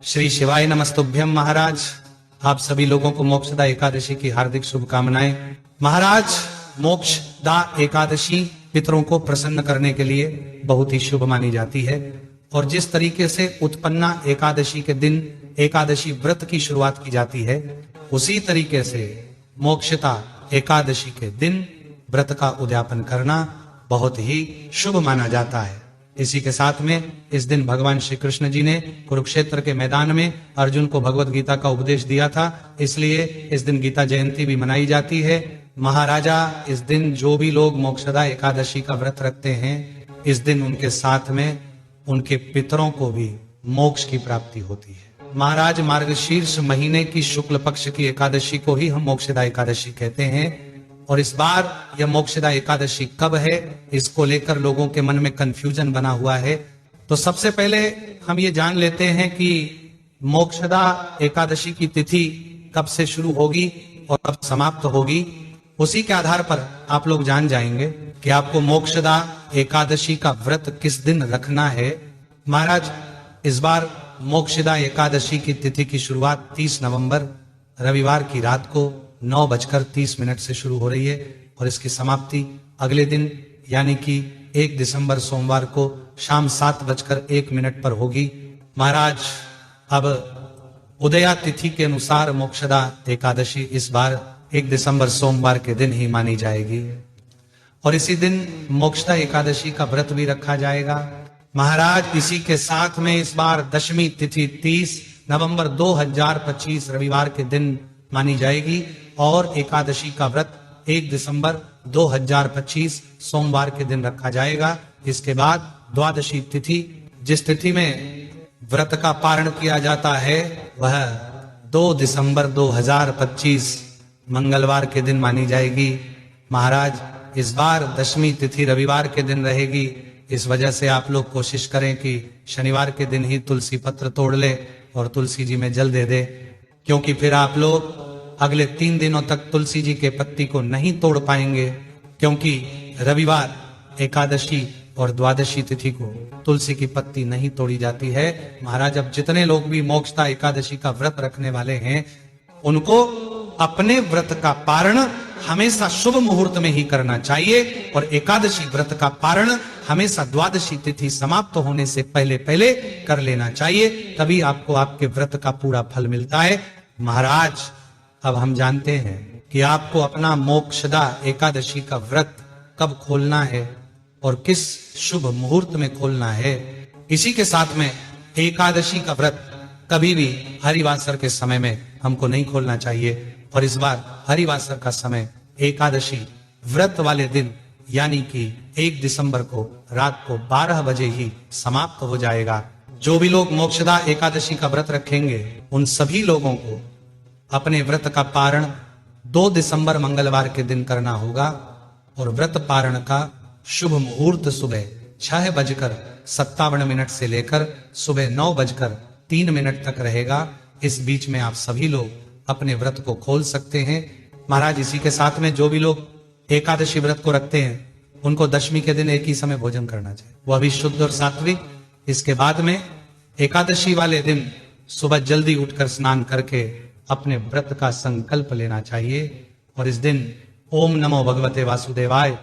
श्री शिवाय नमस्तुभ्यम। महाराज, आप सभी लोगों को मोक्षदा एकादशी की हार्दिक शुभकामनाएं। महाराज, मोक्षदा एकादशी पितरों को प्रसन्न करने के लिए बहुत ही शुभ मानी जाती है और जिस तरीके से उत्पन्ना एकादशी के दिन एकादशी व्रत की शुरुआत की जाती है, उसी तरीके से मोक्षदा एकादशी के दिन व्रत का उद्यापन करना बहुत ही शुभ माना जाता है। इसी के साथ में इस दिन भगवान श्री कृष्ण जी ने कुरुक्षेत्र के मैदान में अर्जुन को भगवत गीता का उपदेश दिया था, इसलिए इस दिन गीता जयंती भी मनाई जाती है। महाराजा, इस दिन जो भी लोग मोक्षदा एकादशी का व्रत रखते हैं, इस दिन उनके साथ में उनके पितरों को भी मोक्ष की प्राप्ति होती है। महाराज, मार्गशीर्ष महीने की शुक्ल पक्ष की एकादशी को ही हम मोक्षदा एकादशी कहते हैं और इस बार यह मोक्षदा एकादशी कब है, इसको लेकर लोगों के मन में कंफ्यूजन बना हुआ है। तो सबसे पहले हम ये जान लेते हैं कि मोक्षदा एकादशी की तिथि कब से शुरू होगी और कब समाप्त होगी। उसी के आधार पर आप लोग जान जाएंगे कि आपको मोक्षदा एकादशी का व्रत किस दिन रखना है। महाराज, इस बार मोक्षदा एकादशी की तिथि की शुरुआत 30 नवंबर रविवार की रात को 9:30 से शुरू हो रही है और इसकी समाप्ति अगले दिन यानी कि 1 दिसंबर सोमवार को शाम 7:01 पर होगी। महाराज, अब उदया तिथि के अनुसार मोक्षदा एकादशी इस बार 1 दिसंबर सोमवार के दिन ही मानी जाएगी और इसी दिन मोक्षदा एकादशी का व्रत भी रखा जाएगा। महाराज, इसी के साथ में इस बार दशमी तिथि 30 नवंबर 2025 रविवार के दिन मानी जाएगी और एकादशी का व्रत 1 दिसंबर 2025 सोमवार के दिन रखा जाएगा। इसके बाद द्वादशी तिथि, जिस तिथि में व्रत का पारण किया जाता है, वह 2 दिसंबर 2025 मंगलवार के दिन मानी जाएगी। महाराज, इस बार दशमी तिथि रविवार के दिन रहेगी, इस वजह से आप लोग कोशिश करें कि शनिवार के दिन ही तुलसी पत्र तोड़ ले और तुलसी जी में जल दे दे, क्योंकि फिर आप लोग अगले 3 दिनों तक तुलसी जी के पत्ती को नहीं तोड़ पाएंगे, क्योंकि रविवार, एकादशी और द्वादशी तिथि को तुलसी की पत्ती नहीं तोड़ी जाती है। महाराज, अब जितने लोग भी मोक्षदा एकादशी का व्रत रखने वाले हैं, उनको अपने व्रत का पारण हमेशा शुभ मुहूर्त में ही करना चाहिए और एकादशी व्रत का पारण हमेशा द्वादशी तिथि समाप्त होने से पहले पहले कर लेना चाहिए, तभी आपको आपके व्रत का पूरा फल मिलता है। महाराज, अब हम जानते हैं कि आपको अपना मोक्षदा एकादशी का व्रत कब खोलना है और किस शुभ मुहूर्त में खोलना है। इसी के साथ में एकादशी का व्रत कभी भी हरिवासर के समय में हमको नहीं खोलना चाहिए और इस बार हरिवासर का समय एकादशी व्रत वाले दिन यानी कि 1 दिसंबर को रात को 12 बजे ही समाप्त हो जाएगा। जो भी लोग मोक्षदा एकादशी का व्रत रखेंगे, उन सभी लोगों को अपने व्रत का पारण 2 दिसंबर मंगलवार के दिन करना होगा और व्रत पारण का शुभ मुहूर्त सुबह 6:57 से लेकर सुबह 9:03 तक रहेगा। इस बीच में आप सभी लोग अपने व्रत को खोल सकते हैं। महाराज, इसी के साथ में जो भी लोग एकादशी व्रत को रखते हैं, उनको दशमी के दिन एक ही समय भोजन करना चाहिए, वह भी शुद्ध और सात्विक। इसके बाद में एकादशी वाले दिन सुबह जल्दी उठकर स्नान करके अपने व्रत का संकल्प लेना चाहिए और इस दिन ओम नमो भगवते वासुदेवाय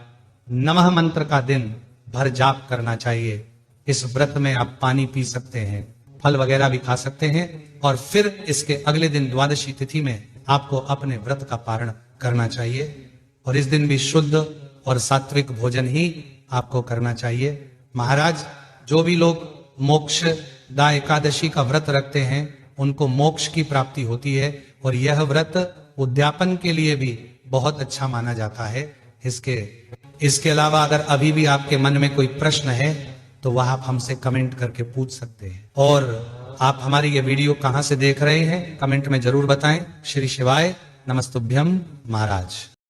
नमः मंत्र का दिन भर जाप करना चाहिए। इस व्रत में आप पानी पी सकते हैं, फल वगैरह भी खा सकते हैं और फिर इसके अगले दिन द्वादशी तिथि में आपको अपने व्रत का पारण करना चाहिए और इस दिन भी शुद्ध और सात्विक भोजन ही आपको करना चाहिए। महाराज, जो भी लोग मोक्षदा एकादशी का व्रत रखते हैं, उनको मोक्ष की प्राप्ति होती है और यह व्रत उद्यापन के लिए भी बहुत अच्छा माना जाता है। इसके अलावा अगर अभी भी आपके मन में कोई प्रश्न है तो वह आप हमसे कमेंट करके पूछ सकते हैं और आप हमारी ये वीडियो कहां से देख रहे हैं कमेंट में जरूर बताएं। श्री शिवाय नमस्तुभ्यम। महाराज।